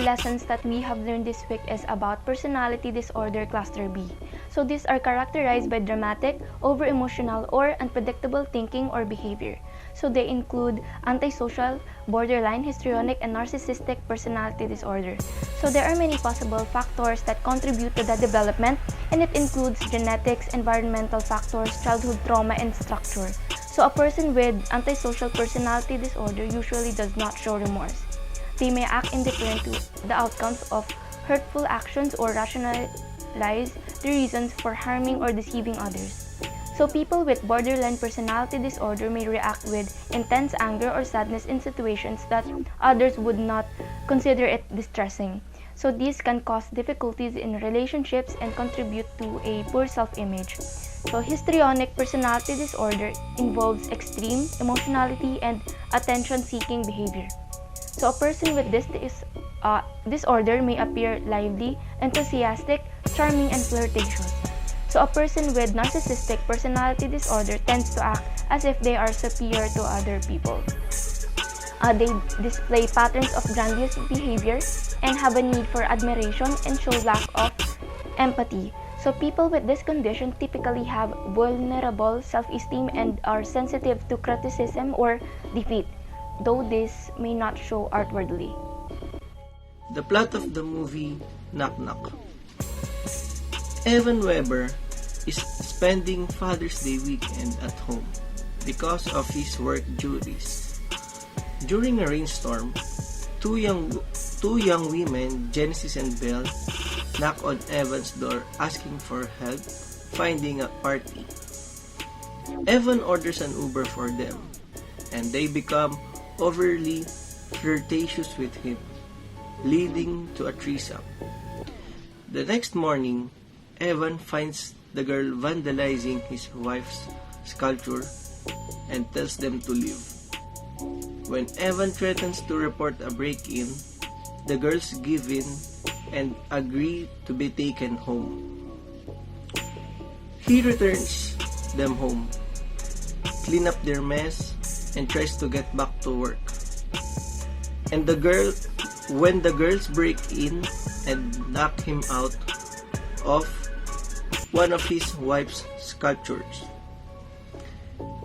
lessons that we have learned this week is about personality disorder cluster B. So these are characterized by dramatic, over-emotional, or unpredictable thinking or behavior. So they include antisocial, borderline, histrionic, and narcissistic personality disorder. So there are many possible factors that contribute to the development, and it includes genetics, environmental factors, childhood trauma, and structure. So a person with antisocial personality disorder usually does not show remorse. They may act indifferent to the outcomes of hurtful actions or rationalize the reasons for harming or deceiving others. So people with borderline personality disorder may react with intense anger or sadness in situations that others would not consider it distressing. So these can cause difficulties in relationships and contribute to a poor self-image. So histrionic personality disorder involves extreme emotionality and attention-seeking behavior. So a person with this disorder may appear lively, enthusiastic, charming, and flirtatious. So a person with narcissistic personality disorder tends to act as if they are superior to other people. They display patterns of grandiose behavior and have a need for admiration and show lack of empathy. So people with this condition typically have vulnerable self-esteem and are sensitive to criticism or defeat, though this may not show outwardly. The plot of the movie Knock Knock. Evan Weber is spending Father's Day weekend at home because of his work duties. During a rainstorm, two young women, Genesis and Belle, knock on Evan's door asking for help finding a party. Evan orders an Uber for them, and they become overly flirtatious with him, leading to a threesome. The next morning, Evan finds the girl vandalizing his wife's sculpture and tells them to leave. When Evan threatens to report a break-in, the girls give in and agree to be taken home. He returns them home, clean up their mess, and tries to get back to work. And when the girls break in and knock him out of one of his wife's sculptures,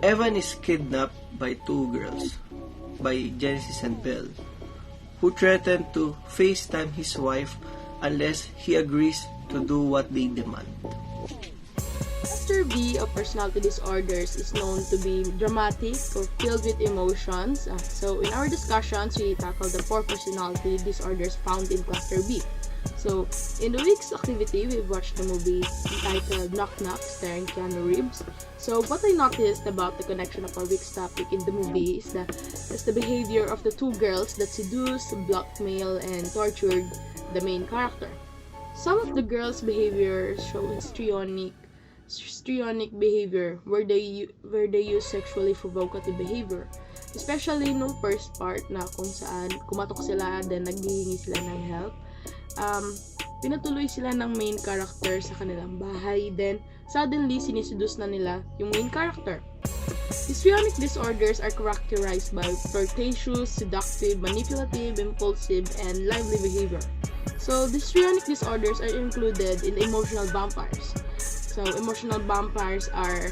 Evan is kidnapped by two girls, by Genesis and Belle, who threaten to FaceTime his wife unless he agrees to do what they demand. Cluster B of personality disorders is known to be dramatic or filled with emotions. So in our discussions, we tackle the 4 personality disorders found in Cluster B. So in the week's activity, we watched the movie entitled Knock Knock starring Keanu Reeves. So what I noticed about the connection of our week's topic in the movie is the behavior of the two girls that seduced, blackmailed, and tortured the main character. Some of the girls' behavior show histrionic behavior where they use sexually provocative behavior. Especially nung first part na kung saan kumatok sila then naghihingi sila ng help. Pinatuloy sila ng main character sa kanilang bahay, then suddenly siniseduce na nila yung main character. Histrionic disorders are characterized by flirtatious, seductive, manipulative, impulsive, and lively behavior. So, the histrionic disorders are included in emotional vampires. So, emotional vampires are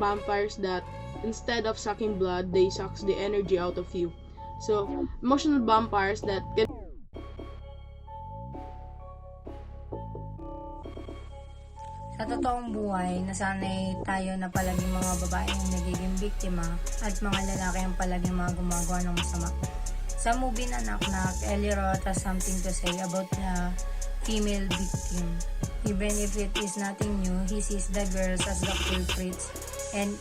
vampires that instead of sucking blood, they suck the energy out of you. So, emotional vampires that can Sa totoong buhay, nasanay tayo na palaging mga babae ang nagiging biktima at mga lalaki ang palaging mga gumagawa ng masama. Sa movie na Knock Knock, Eli Roth has something to say about the female victim. Even if it is nothing new, he sees the girls as the culprits and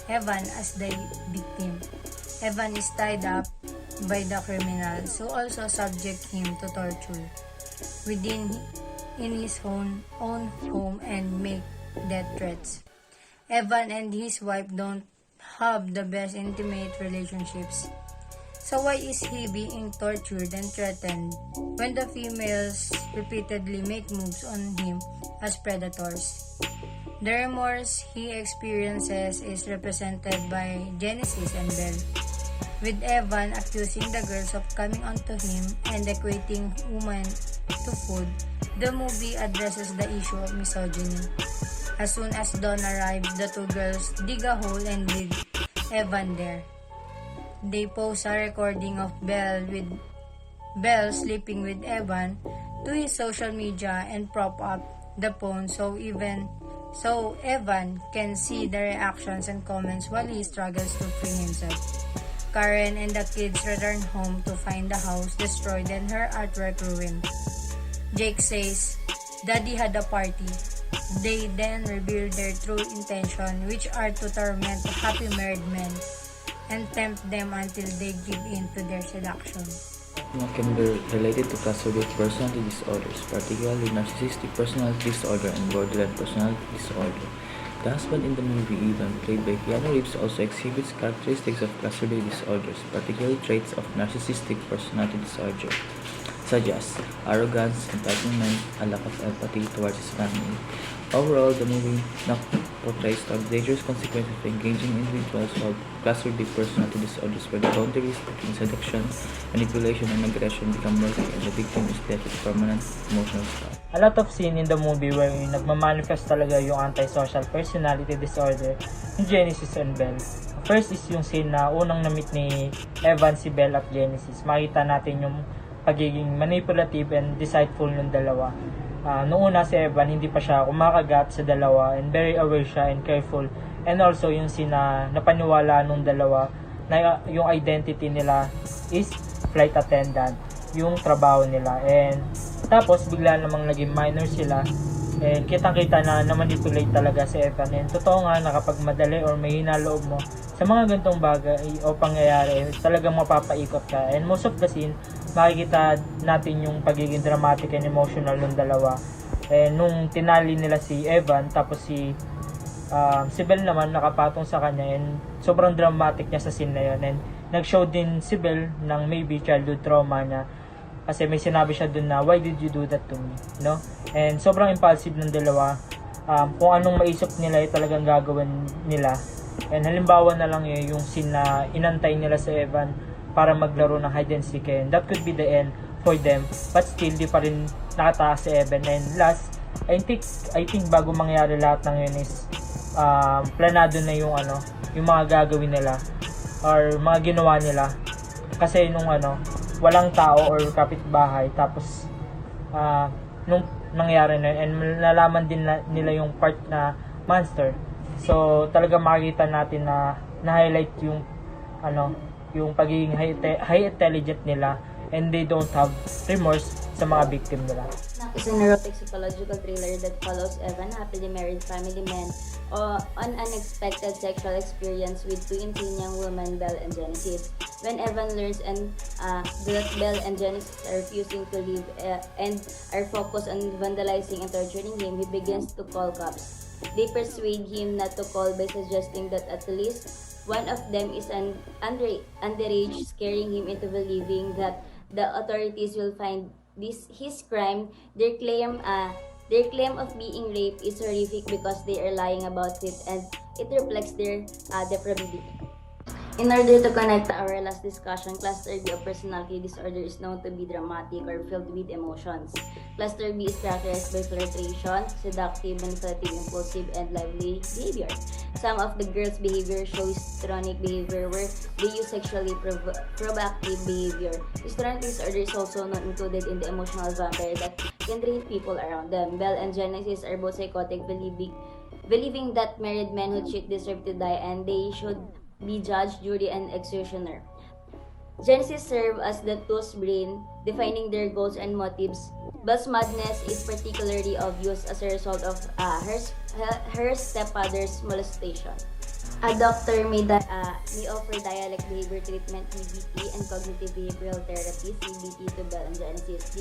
Evan as the victim. Evan is tied up by the criminals who also subject him to torture in his own home and make death threats. Evan and his wife don't have the best intimate relationships. So why is he being tortured and threatened when the females repeatedly make moves on him as predators? The remorse he experiences is represented by Genesis and Belle. with Evan accusing the girls of coming onto him and equating women to food. The movie addresses the issue of misogyny. As soon as Dawn arrives, the two girls dig a hole and leave Evan there. They post a recording of Belle sleeping with Evan to his social media and prop up the phone so Evan can see the reactions and comments while he struggles to free himself. Karen and the kids return home to find the house destroyed and her artwork ruined. Jake says, "Daddy had a party." They then reveal their true intention, which are to torment happy married men and tempt them until they give in to their seduction. Can be related to cluster-B personality disorders, particularly narcissistic personality disorder and borderline personality disorder. The husband in the movie, Evan, played by Keanu Reeves, also exhibits characteristics of cluster-B disorders, particularly traits of narcissistic personality disorder, such as arrogance, entitlement, a lack of empathy towards his family. Overall, the movie portrays the dangerous consequences of engaging individuals of cluster-B personality disorders where the boundaries between seduction, manipulation, and aggression become murky and the victim is left with permanent emotional scars. A lot of scene in the movie where nagmamanifest talaga yung antisocial personality disorder ni Genesis and Belle. First is yung scene na unang na-meet ni Evan si Belle at Genesis. Makita natin yung pagiging manipulative and deceitful ng dalawa. Noong una si Evan, hindi pa siya kumakagat sa dalawa and very aware siya and careful. And also yung scene na napaniwala nung dalawa na yung identity nila is flight attendant, yung trabaho nila. And tapos bigla namang naging minor sila and kitang-kita na manipulate talaga si Evan. And totoo nga na kapag madali or may hinaloob mo sa mga gantong bagay o pangyayari, talagang mapapaikot ka. And most of the scene, makikita natin yung pagiging dramatic and emotional ng dalawa. And nung tinali nila si Evan, tapos si Belle naman nakapatong sa kanya and sobrang dramatic niya sa scene na yun. And nag-show din si Belle ng maybe childhood trauma niya. Kasi may sinabi siya dun na, "Why did you do that to me?" No? And sobrang impulsive ng dalawa. Kung anong maisip nila ay talagang gagawin nila. And halimbawa na lang yung scene na inantay nila si Evan para maglaro ng hide and seek, and that could be the end for them, but still di pa rin nakataas si Evan. And last, I think bago mangyari lahat ng yun is planado na yung mga gagawin nila or mga ginawa nila, kasi nung walang tao or kapitbahay, tapos nung nangyari na and nalaman din nila yung part na monster. So talaga makikita natin na na-highlight yung yung pagiging high intelligent nila and they don't have remorse sa mga victim nila. Is an erotic psychological thriller that follows Evan, happily married family man, on an unexpected sexual experience with twin young women, Belle and Genesis. When Evan learns that Belle and Genesis are refusing to leave and are focused on vandalizing and torturing him, he begins to call cops. They persuade him not to call by suggesting that at least one of them is an underage, scaring him into believing that the authorities will find his crime. Their claim of being raped is horrific because they are lying about it, and it reflects their depravity. In order to connect our last discussion, Cluster B of personality disorder is known to be dramatic or filled with emotions. Cluster B is characterized by flirtation, seductive, manipulative, impulsive, and lively behavior. Some of the girls' behavior show histrionic behavior where they use sexually provocative behavior. Histrionic disorder is also not included in the emotional vampire that can drain people around them. Belle and Genesis are both psychotic, believing that married men who cheat deserve to die and they should be judge, jury, and executioner. Genesis serve as the two's brain, defining their goals and motives. Belle's madness is particularly obvious as a result of her stepfather's molestation. A doctor may offer dialect behavior treatment, DBT, and cognitive behavioral therapy, CBT, to Belle and Genesis.